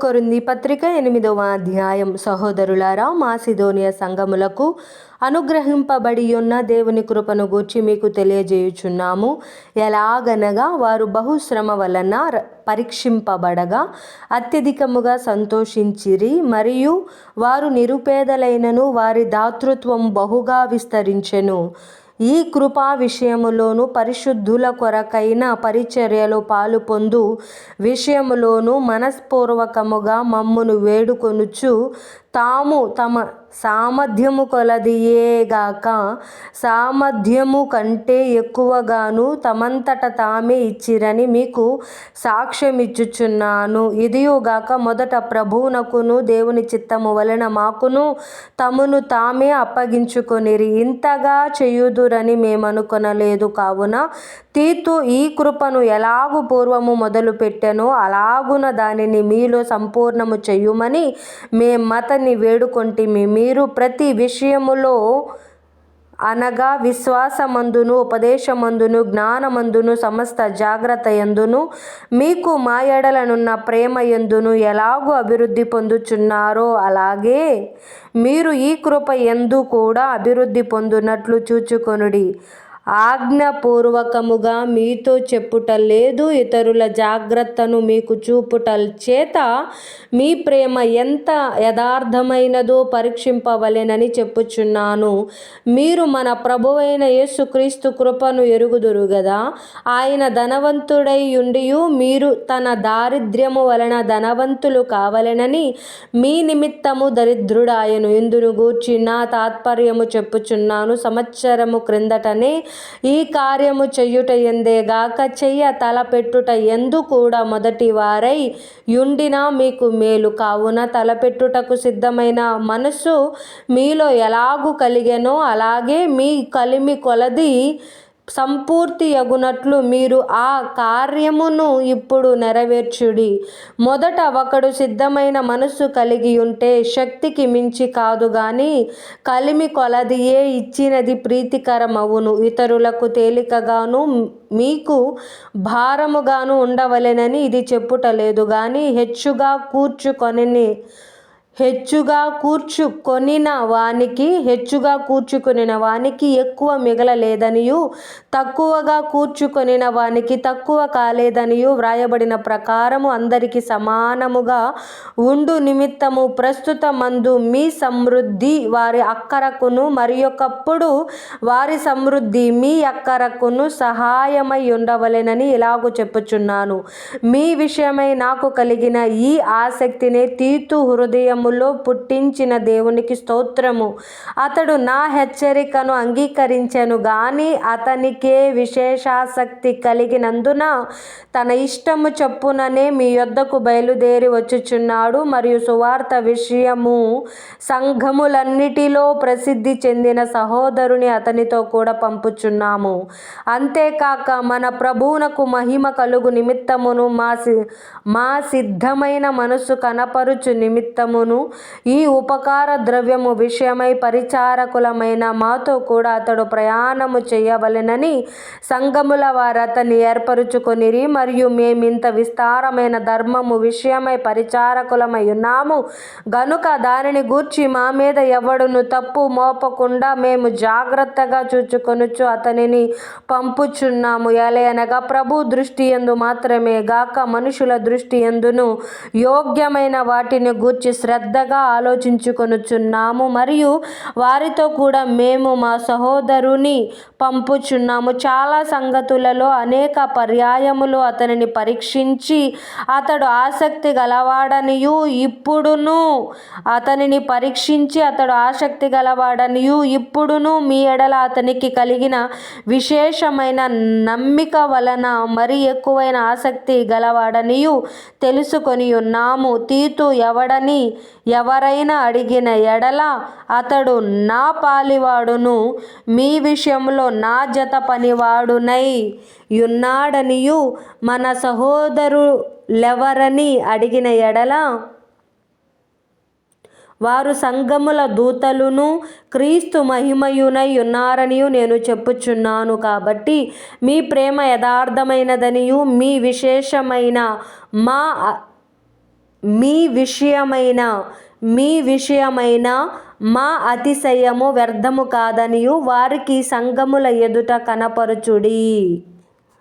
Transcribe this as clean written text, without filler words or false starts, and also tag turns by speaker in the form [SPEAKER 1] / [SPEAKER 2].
[SPEAKER 1] కొరింథీ పత్రిక 8వ అధ్యాయం. సహోదరులారా, మాసిదోనియ సంఘములకు అనుగ్రహింపబడి ఉన్న దేవుని కృపను గూర్చి మీకు తెలియజేయుచున్నాము. ఎలాగనగా వారు బహుశ్రమ వలన పరీక్షింపబడగా అత్యధికముగా సంతోషించిరి, మరియు వారు నిరుపేదలైనను వారి దాతృత్వం బహుగా విస్తరించెను. ఈ కృపా విషయములోను పరిశుద్ధుల కొరకైన పరిచర్యలో పాలు పొందు విషయములోను మనస్పూర్వకముగా మమ్మును వేడుకొనుచు తాము తమ సామర్థ్యము కొలదియేగాక సామర్థ్యము కంటే ఎక్కువగాను తమంతట తామే ఇచ్చిరని మీకు సాక్ష్యమిచ్చుచున్నాను. ఇదియుగాక మొదట ప్రభువునకును దేవుని చిత్తము వలన మాకును తమను తామే అప్పగించుకొనిరి. ఇంతగా చేయుదురని మేమనుకొనలేదు. కావున తీతు ఈ కృపను ఎలాగు పూర్వము మొదలు పెట్టెనో అలాగున దానిని మీలో సంపూర్ణము చేయుమని మేమతని వేడుకొంటిమి. మీరు ప్రతి విషయములో అనగా విశ్వాసమందును ఉపదేశమందును జ్ఞానమందును సమస్త జాగ్రత్త యందును మీకు మా ఎడలనున్న ప్రేమ యందును ఎలాగూ అభివృద్ధి పొందుచున్నారో అలాగే మీరు ఈ కృప యందు కూడా అభివృద్ధి పొందునట్లు చూచుకొనుడి. ఆజ్ఞాపూర్వకముగా మీతో చెప్పుట లేదు, ఇతరుల జాగ్రత్తను మీకు చూపుట చేత మీ ప్రేమ ఎంత యథార్థమైనదో పరీక్షింపవలెనని చెప్పుచున్నాను. మీరు మన ప్రభువైన యేసుక్రీస్తు కృపను ఎరుగుదురు గదా. ఆయన ధనవంతుడై యుండియు మీరు తన దారిద్ర్యము వలన ధనవంతులు కావలెనని మీ నిమిత్తము దరిద్రుడాయను. ఇందును గూర్చి నా తాత్పర్యము చెప్పుచున్నాను. సంవత్సరము క్రిందటనే ఈ కార్యము చెయ్యుట ఎందే గాక చెయ్య తలపెట్టుట ఎందు కూడా మొదటి వారై యుండినా మీకు మేలు. కావున తలపెట్టుటకు సిద్ధమైన మనస్సు మీలో ఎలాగు కలిగెనో అలాగే మీ కలిమి కొలది సంపూర్తి యగునట్లు మీరు ఆ కార్యమును ఇప్పుడు నెరవేర్చుడి. మొదట ఒకడు సిద్ధమైన మనస్సు కలిగి ఉంటే శక్తికి మించి కాదు గాని కలిమి కొలదియే ఇచ్చినది ప్రీతికరమవును. ఇతరులకు తేలికగాను మీకు భారముగాను ఉండవలెనని ఇది చెప్పుటలేదు గాని హెచ్చుగా కూర్చుకొనిన వానికి ఎక్కువ మిగలలేదనియు తక్కువగా కూర్చుకొనిన వానికి తక్కువ కాలేదనియు వ్రాయబడిన ప్రకారము అందరికి సమానముగా ఉండు నిమిత్తము ప్రస్తుతమందు మీ సమృద్ధి వారి అక్కరకును మరియొకప్పుడు వారి సమృద్ధి మీ అక్కరకును సహాయమై ఉండవలెనని ఇలాగు చెప్పుచున్నాను. మీ విషయమై నాకు కలిగిన ఈ ఆసక్తినే తీతు హృదయములో పుట్టించిన దేవునికి స్తోత్రము. అతడు నా హెచ్చరికను అంగీకరించెను గాని అతనికే విశేషాసక్తి కలిగినందున తన ఇష్టము చొప్పుననే మీ యొద్దకు బయలుదేరి వచ్చుచున్నాడు. మరియు సువార్త విషయము సంఘములన్నిటిలో ప్రసిద్ధి చెందిన సహోదరుని అతనితో కూడా పంపుచున్నాము. అంతేకాక మన ప్రభువునకు మహిమ కలుగు నిమిత్తమును మా సిద్ధమైన మనస్సు కనపరుచు నిమిత్తమును ఈ ఉపకార ద్రవ్యము విషయమై పరిచారకులమైన మాతో కూడా అతడు ప్రయాణము చేయవలెనని సంఘముల వారు అతన్ని ఏర్పరుచుకొనిరి. మరియు మేమింత విస్తారమైన ధర్మము విషయమై పరిచారకులమై ఉన్నాము గనుక దానిని గూర్చి మా మీద ఎవడును తప్పు మోపకుండా మేము జాగ్రత్తగా చూచుకొనుచు అతనిని పంపుచున్నాము. ఎలయనగా ప్రభు దృష్టి యందు మాత్రమే గాక మనుషుల దృష్టి యందును యోగ్యమైన వాటిని గూర్చి శ్రద్ధగా ఆలోచించుకొనుచున్నాము. మరియు వారితో కూడా మేము మా సహోదరుని పంపుచున్నాము. చాలా సంగతులలో అనేక పర్యాయములు అతనిని పరీక్షించి అతడు ఆసక్తి గలవాడనియు ఇప్పుడును మీ ఎడల అతనికి కలిగిన విశేషమైన నమ్మిక వలన మరి ఎక్కువైన ఆసక్తి గలవాడనియు తెలుసుకొని ఉన్నాము. తీతు ఎవరైనా అడిగిన ఎడల అతడు నా పాలివాడును మీ విషయంలో నా జత పనివాడునై యున్నాడనియు మన సహోదరులెవరని అడిగిన ఎడల వారు సంఘముల దూతలును క్రీస్తు మహిమయునై ఉన్నారనియు నేను చెప్పుచున్నాను. కాబట్టి మీ ప్రేమ యథార్థమైనదనియు మీ విశేషమైన మా మీ విషయమైన మా అతిశయము వ్యర్థము కాదనియు వారికి సంఘముల ఎదుట కనపరచుడి.